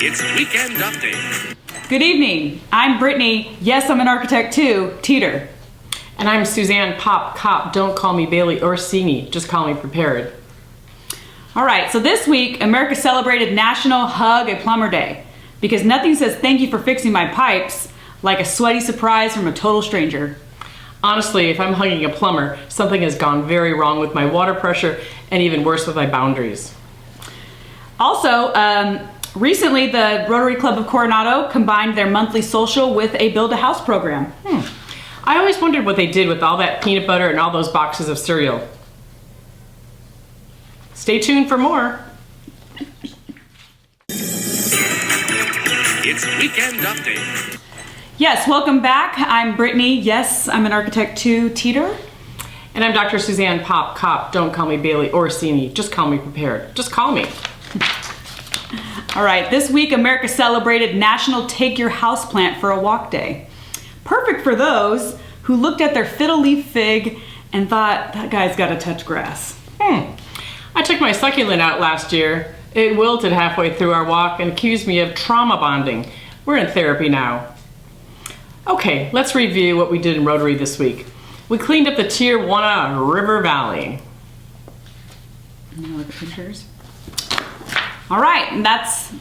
It's Weekend Update. Good evening. I'm Brittany. Yes, I'm an architect too. Teeter. And I'm Suzanne Pop Cop. Don't call me Bailey Orsini. Just call me Prepared. All right, so this week, America celebrated National Hug a Plumber Day because nothing says thank you for fixing my pipes like a sweaty surprise from a total stranger. Honestly, if I'm hugging a plumber, something has gone very wrong with my water pressure and even worse with my boundaries. Also, recently the Rotary Club of Coronado combined their monthly social with a Build-A-House program. I always wondered what they did with all that peanut butter and all those boxes of cereal. Stay tuned for more. It's Weekend Update. Yes, welcome back. I'm Brittany. Yes, I'm an architect too. Teeter. And I'm Dr. Suzanne Pop Cop. Don't call me Bailey Orsini. Just call me Prepared. Just call me. All right, this week America celebrated National Take Your Houseplant for a Walk Day. Perfect for those who looked at their fiddle leaf fig and thought, that guy's got to touch grass. I took my succulent out last year. It wilted halfway through our walk and accused me of trauma bonding. We're in therapy now. Okay, let's review what we did in Rotary this week. We cleaned up the Tier 1 River Valley. Look at pictures. All right, and that's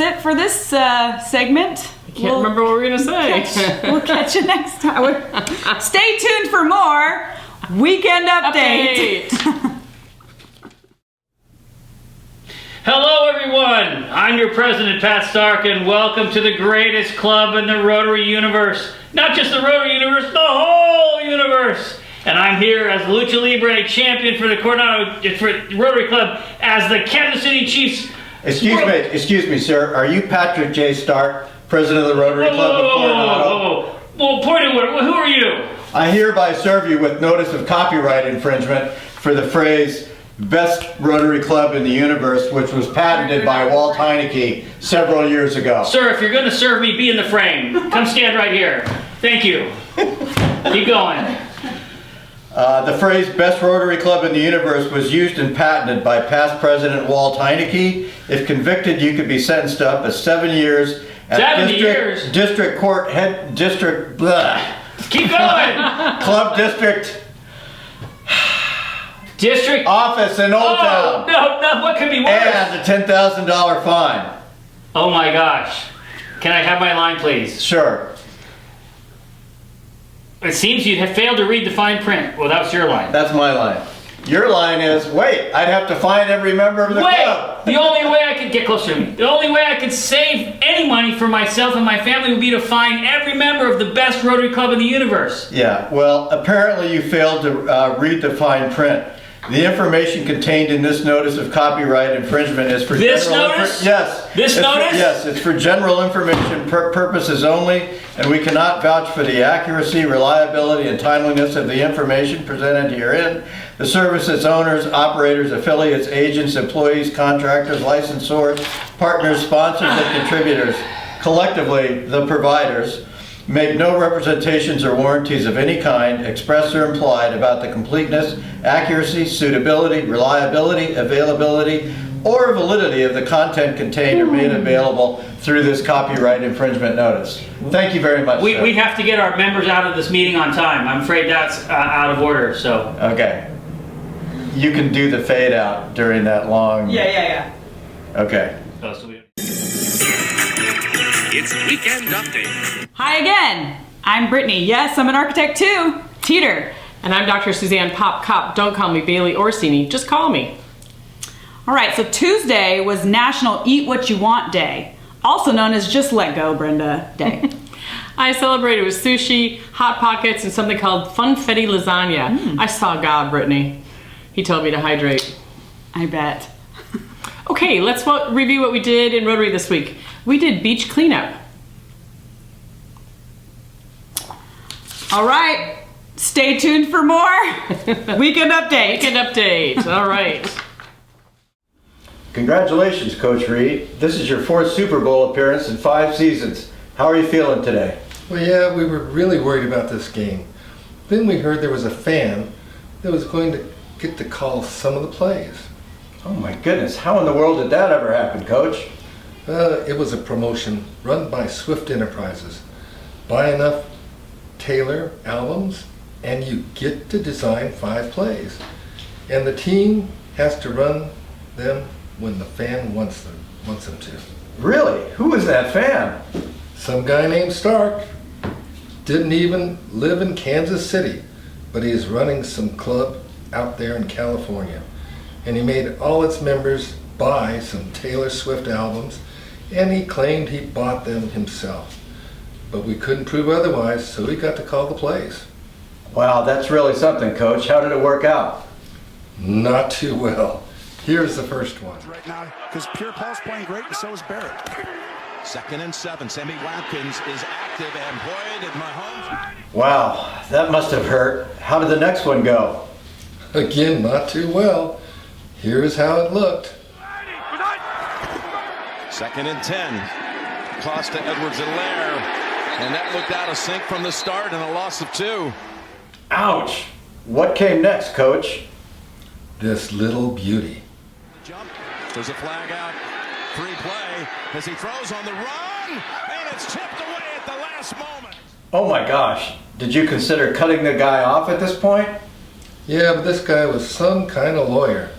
it for this segment. I can't remember what we're gonna say. We'll catch you next time. Stay tuned for more Weekend Update. Hello everyone, I'm your president Pat Starke and welcome to the greatest club in the Rotary universe. Not just the Rotary universe, the whole universe. And I'm here as Lucha Libre champion for the Rotary Club as the Kansas City Chiefs. Excuse me, sir. Are you Patrick J. Starke, president of the Rotary Club of Coronado? Well, point of order, who are you? I hereby serve you with notice of copyright infringement for the phrase "Best Rotary Club in the Universe," which was patented by Walt Heineke several years ago. Sir, if you're going to serve me, be in the frame. Come stand right here. Thank you. Keep going. The phrase "Best Rotary Club in the Universe" was used and patented by past President Walt Heineke. If convicted, you could be sentenced to up to 7 years at district court head district. Keep going. Club district. District office in Old Town. No, what could be worse? And a $10,000 fine. Oh my gosh. Can I have my line, please? Sure. It seems you have failed to read the fine print. Well, that was your line. That's my line. Your line is, wait, I'd have to fine every member of the club. The only way I could get closer to me. The only way I could save any money for myself and my family would be to fine every member of the best Rotary Club in the universe. Yeah, well, apparently you failed to read the fine print. The information contained in this notice of copyright infringement is for this notice? Yes. This notice? Yes, it's for general information purposes only, and we cannot vouch for the accuracy, reliability, and timeliness of the information presented herein. The service's owners, operators, affiliates, agents, employees, contractors, licensors, partners, sponsors, and contributors, collectively the providers, make no representations or warranties of any kind, express or implied, about the completeness, accuracy, suitability, reliability, availability, or validity of the content contained or made available through this copyright infringement notice. Thank you very much. We have to get our members out of this meeting on time. I'm afraid that's out of order, so. Okay. You can do the fade out during that long. Yeah. Okay. It's Weekend Update. Hi again. I'm Brittany. Yes, I'm an architect too. Teeter. And I'm Dr. Suzanne Pop Cop. Don't call me Bailey Orsini. Just call me. All right, so Tuesday was National Eat What You Want Day, also known as Just Let Go, Brenda Day. I celebrated with sushi, Hot Pockets, and something called Funfetti lasagna. I saw God, Brittany. He told me to hydrate. I bet. Okay, let's review what we did in Rotary this week. We did beach cleanup. All right, stay tuned for more Weekend Update. Weekend Update, all right. Congratulations, Coach Reed. This is your 4th Super Bowl appearance in 5 seasons. How are you feeling today? Well, yeah, we were really worried about this game. Then we heard there was a fan that was going to get to call some of the plays. Oh my goodness, how in the world did that ever happen, Coach? It was a promotion run by Swift Enterprises. Buy enough Taylor albums and you get to design 5 plays. And the team has to run them when the fan wants them to. Really? Who was that fan? Some guy named Stark didn't even live in Kansas City, but he is running some club out there in California. And he made all its members buy some Taylor Swift albums, and he claimed he bought them himself. But we couldn't prove otherwise, so he got to call the plays. Wow, that's really something, Coach. How did it work out? Not too well. Here's the first one. Right now, because Pierre Paul's playing great, and so is Barrett. 2nd and 7. Sammy Watkins is active, and Boyd and Mahomes. Wow, that must have hurt. How did the next one go? Again, not too well. Here's how it looked. 2nd and 10. Costa Edwards-Helaire, and that looked out of sync from the start, and a loss of 2. Ouch! What came next, Coach? This little beauty. Jump. There's a flag out. Free play as he throws on the run, and it's tipped away at the last moment. Oh my gosh, did you consider cutting the guy off at this point? Yeah, but this guy was some kind of lawyer.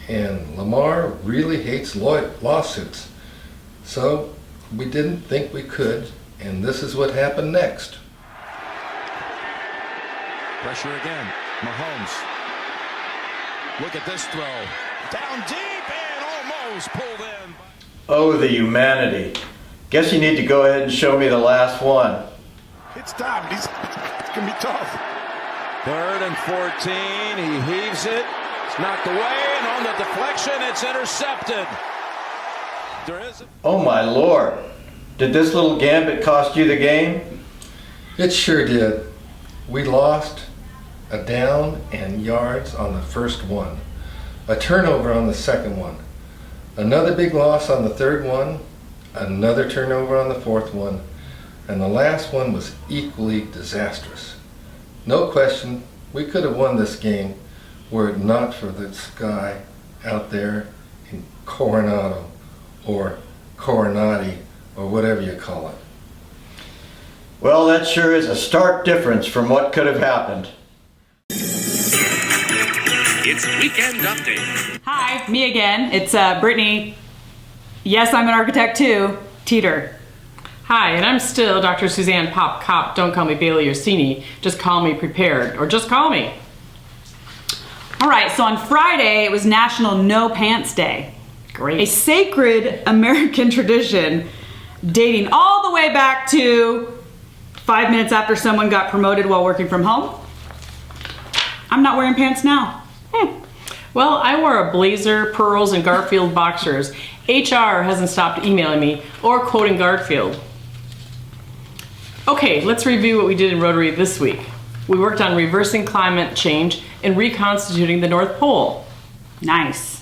And Lamar really hates lawsuits. So we didn't think we could, and this is what happened next. Pressure again. Mahomes. Look at this throw. Down deep and almost pulled in. Oh, the humanity. Guess you need to go ahead and show me the last one. It's time. It's going to be tough. 3rd and 14. He heaves it. It's knocked away, and on the deflection, it's intercepted. There is. Oh my Lord. Did this little gambit cost you the game? It sure did. We lost a down and yards on the first one, a turnover on the second one, another big loss on the third one, another turnover on the fourth one, and the last one was equally disastrous. No question, we could have won this game were it not for this guy out there in Coronado, or Coronati, or whatever you call it. Well, that sure is a stark difference from what could have happened. It's Weekend Update. Hi, me again. It's Brittany. Yes, I'm an architect too. Teeter. Hi, and I'm still Dr. Suzanne Pop Cop. Don't call me Bailey Orsini. Just call me prepared, or just call me. All right, so on Friday, it was National No Pants Day. Great. A sacred American tradition dating all the way back to 5 minutes after someone got promoted while working from home. I'm not wearing pants now. Well, I wore a blazer, pearls, and Garfield boxers. HR hasn't stopped emailing me or quoting Garfield. Okay, let's review what we did in Rotary this week. We worked on reversing climate change and reconstituting the North Pole. Nice.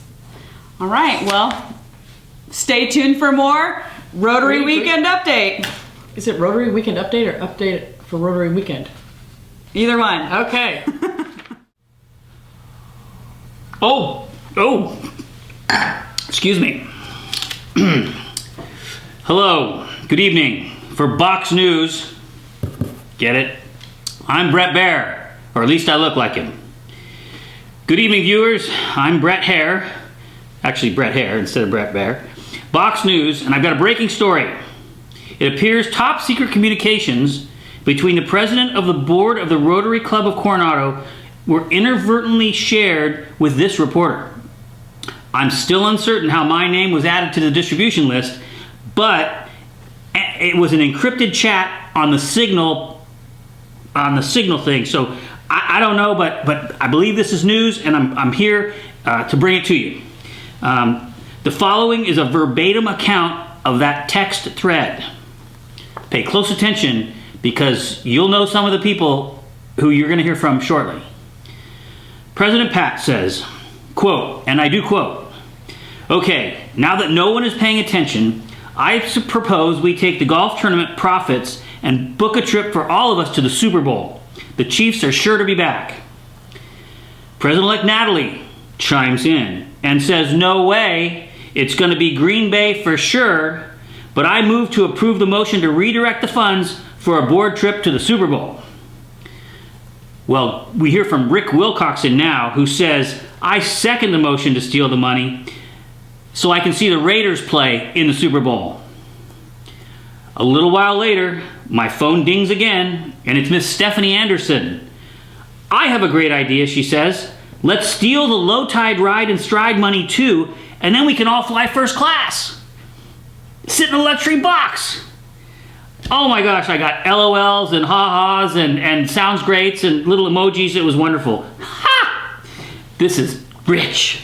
All right, well, stay tuned for more Rotary Weekend Update. Is it Rotary Weekend Update or Update for Rotary Weekend? Either one. Okay. Excuse me. Hello, good evening. For Box News, get it? I'm Brett Baer, or at least I look like him. Good evening, viewers. I'm Brett Hare. Actually, Brett Hare instead of Brett Baer. Box News, and I've got a breaking story. It appears top secret communications between the president of the board of the Rotary Club of Coronado were inadvertently shared with this reporter. I'm still uncertain how my name was added to the distribution list, but it was an encrypted chat on the signal thing. So I don't know, but I believe this is news, and I'm here to bring it to you. The following is a verbatim account of that text thread. Pay close attention because you'll know some of the people who you're going to hear from shortly. President Pat says, quote, and I do quote, "Okay, now that no one is paying attention, I propose we take the golf tournament profits and book a trip for all of us to the Super Bowl. The Chiefs are sure to be back." President-elect Natalie chimes in and says, "No way. It's going to be Green Bay for sure, but I move to approve the motion to redirect the funds for a board trip to the Super Bowl. Well, we hear from Rick Wilcoxon now, who says, I second the motion to steal the money so I can see the Raiders play in the Super Bowl. A little while later, my phone dings again, and it's Miss Stephanie Anderson. I have a great idea, she says. Let's steal the low tide ride and stride money too, and then we can all fly first class. Sit in a luxury box. Oh my gosh, I got LOLs and ha-has and sounds greats and little emojis. It was wonderful. Ha! This is rich.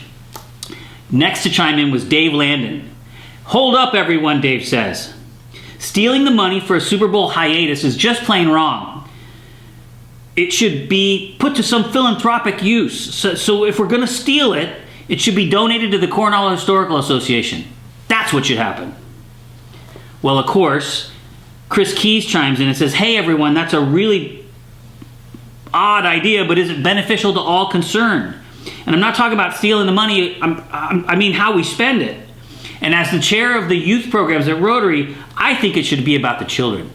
Next to chime in was Dave Landon. Hold up, everyone, Dave says. Stealing the money for a Super Bowl hiatus is just plain wrong. It should be put to some philanthropic use. So if we're going to steal it, it should be donated to the Coronado Historical Association. That's what should happen. Well, of course, Chris Keys chimes in and says, hey, everyone, that's a really odd idea, but is it beneficial to all concerned? And I'm not talking about stealing the money. I mean how we spend it. And as the chair of the youth programs at Rotary, I think it should be about the children.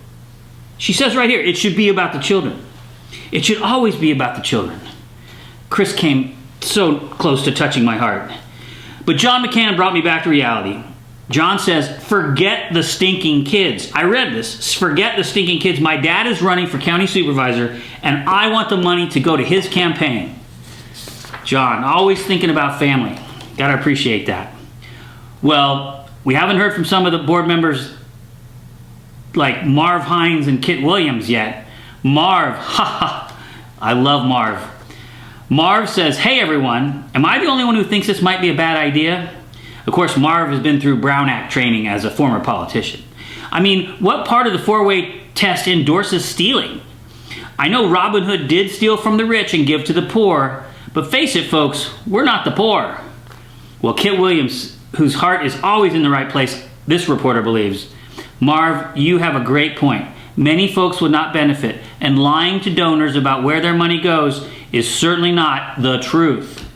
She says right here, it should be about the children. It should always be about the children. Chris came so close to touching my heart. But John McCann brought me back to reality. John says, forget the stinking kids. I read this. Forget the stinking kids. My dad is running for county supervisor, and I want the money to go to his campaign. John, always thinking about family. Gotta appreciate that. Well, we haven't heard from some of the board members like Marv Hines and Kit Williams yet. Marv, I love Marv. Marv says, hey everyone, am I the only one who thinks this might be a bad idea? Of course, Marv has been through Brown Act training as a former politician. I mean, what part of the four-way test endorses stealing? I know Robin Hood did steal from the rich and give to the poor, but face it, folks, we're not the poor. Well, Kit Williams, whose heart is always in the right place, this reporter believes. Marv, you have a great point. Many folks would not benefit, and lying to donors about where their money goes is certainly not the truth.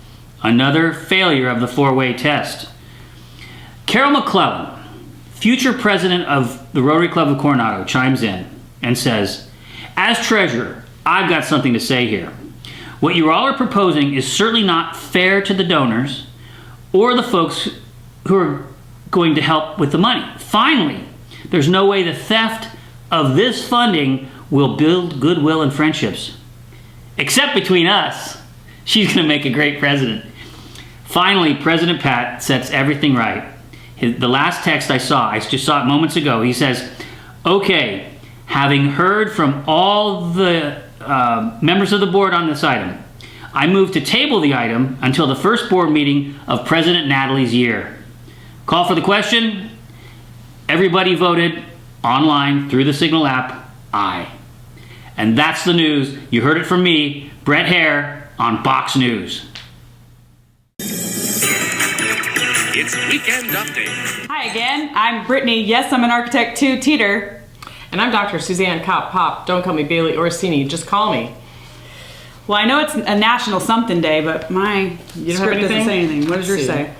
Another failure of the four-way test. Carol McClellan, future president of the Rotary Club of Coronado, chimes in and says, as treasurer, I've got something to say here. What you all are proposing is certainly not fair to the donors or the folks who are going to help with the money. Finally, there's no way the theft of this funding will build goodwill and friendships. Except between us. She's going to make a great president. Finally, President Pat sets everything right. The last text I just saw it moments ago. He says, okay, having heard from all the members of the board on this item, I move to table the item until the first board meeting of President Natalie's year. Call for the question. Everybody voted online through the Signal app, aye. And that's the news. You heard it from me, Brett Hare, on Box News. It's Weekend Update. Hi again, I'm Brittany. Yes, I'm an architect too, Teeter. And I'm Dr. Suzanne Kopp Pop. Don't call me Bailey Orsini, just call me. Well, I know it's a national something day, but my script doesn't say anything. What does yours say?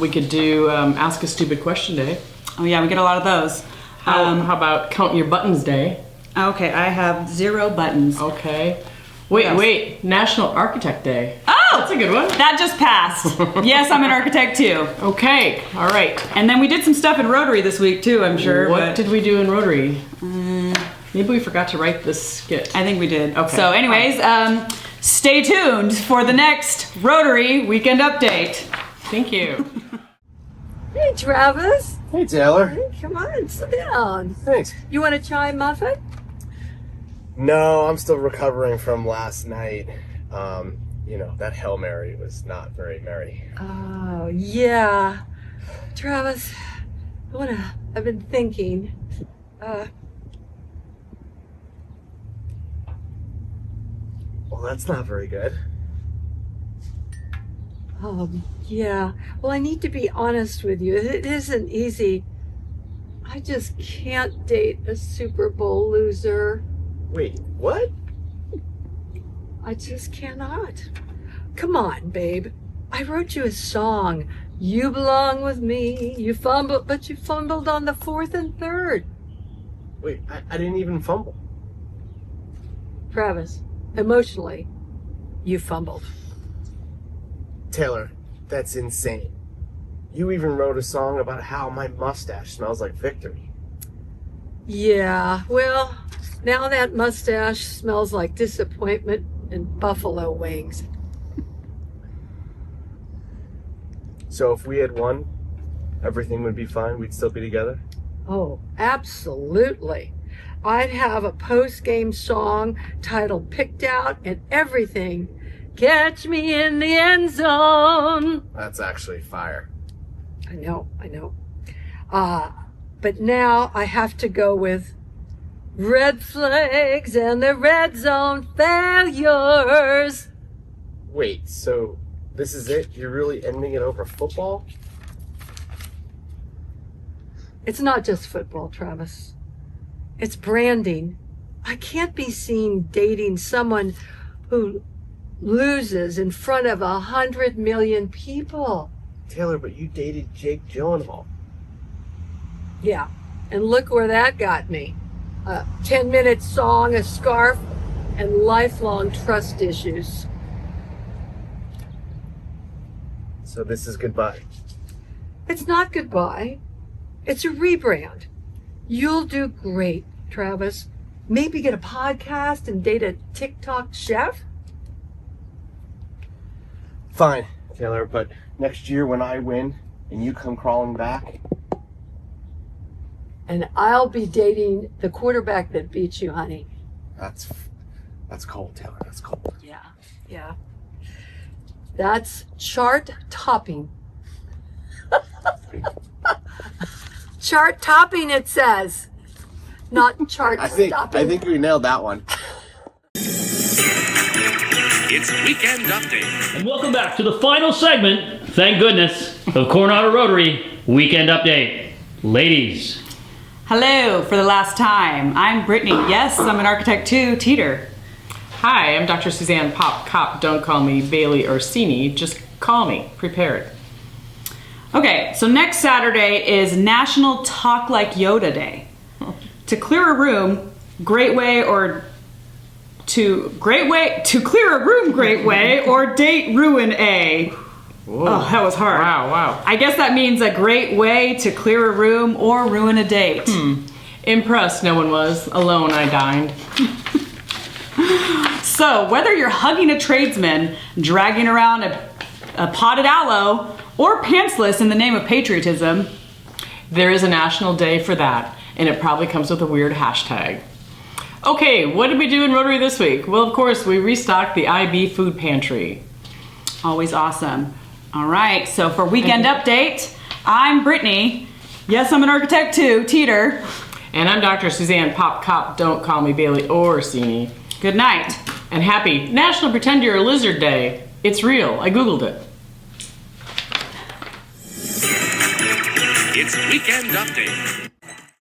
We could do Ask a Stupid Question Day. Oh yeah, we get a lot of those. How about Count Your Buttons Day? Okay, I have 0 buttons. Okay. Wait, National Architect Day. Oh! That's a good one. That just passed. Yes, I'm an architect too. Okay, all right. And then we did some stuff in Rotary this week too, I'm sure. What did we do in Rotary? Maybe we forgot to write this skit. I think we did. Okay. So anyways, stay tuned for the next Rotary Weekend Update. Thank you. Hey, Travis. Hey, Taylor. Hey, come on, sit down. Thanks. You want a chai muffin? No, I'm still recovering from last night. That Hail Mary was not very merry. Oh, yeah. Travis, I've been thinking. Well, that's not very good. Yeah. Well, I need to be honest with you. It isn't easy. I just can't date a Super Bowl loser. Wait, what? I just cannot. Come on, babe. I wrote you a song. You belong with me. You fumbled, but you fumbled on the fourth and third. Wait, I didn't even fumble. Travis, emotionally, you fumbled. Taylor, that's insane. You even wrote a song about how my mustache smells like victory. Yeah, well, now that mustache smells like disappointment and buffalo wings. So if we had won, everything would be fine? We'd still be together? Oh, absolutely. I'd have a post-game song titled Picked Out and everything. Catch me in the end zone. That's actually fire. I know. But now I have to go with red flags and the red zone failures. Wait, so this is it? You're really ending it over football? It's not just football, Travis. It's branding. I can't be seen dating someone who loses in front of 100 million people. Taylor, but you dated Jake Gyllenhaal. Yeah, and look where that got me. A 10-minute song, a scarf, and lifelong trust issues. So this is goodbye. It's not goodbye. It's a rebrand. You'll do great, Travis. Maybe get a podcast and date a TikTok chef? Fine, Taylor, but next year when I win and you come crawling back... And I'll be dating the quarterback that beat you, honey. That's cold, Taylor. That's cold. Yeah. That's chart topping. Chart topping, it says. Not chart stopping. I think we nailed that one. It's Weekend Update. And welcome back to the final segment, thank goodness, of Coronado Rotary Weekend Update. Ladies. Hello for the last time. I'm Brittany. Yes, I'm an architect too, Teeter. Hi, I'm Dr. Suzanne Pop Cop. Don't call me Bailey Orsini. Just call me. Prepared. Okay, so next Saturday is National Talk Like Yoda Day. To clear a room, great way or to clear a room, great way or date ruin a. Whoa. Oh, that was hard. Wow. I guess that means a great way to clear a room or ruin a date. Impressed, no one was. Alone, I dined. So, whether you're hugging a tradesman, dragging around a potted aloe, or pantsless in the name of patriotism, there is a national day for that, and it probably comes with a weird hashtag. Okay, what did we do in Rotary this week? Well, of course, we restocked the IB food pantry. Always awesome. All right, so for Weekend Update, I'm Brittany. Yes, I'm an architect too, Teeter. And I'm Dr. Suzanne Pop Cop. Don't call me Bailey Orsini. Good night. And happy National Pretend You're a Lizard Day. It's real. I Googled it. It's Weekend Update.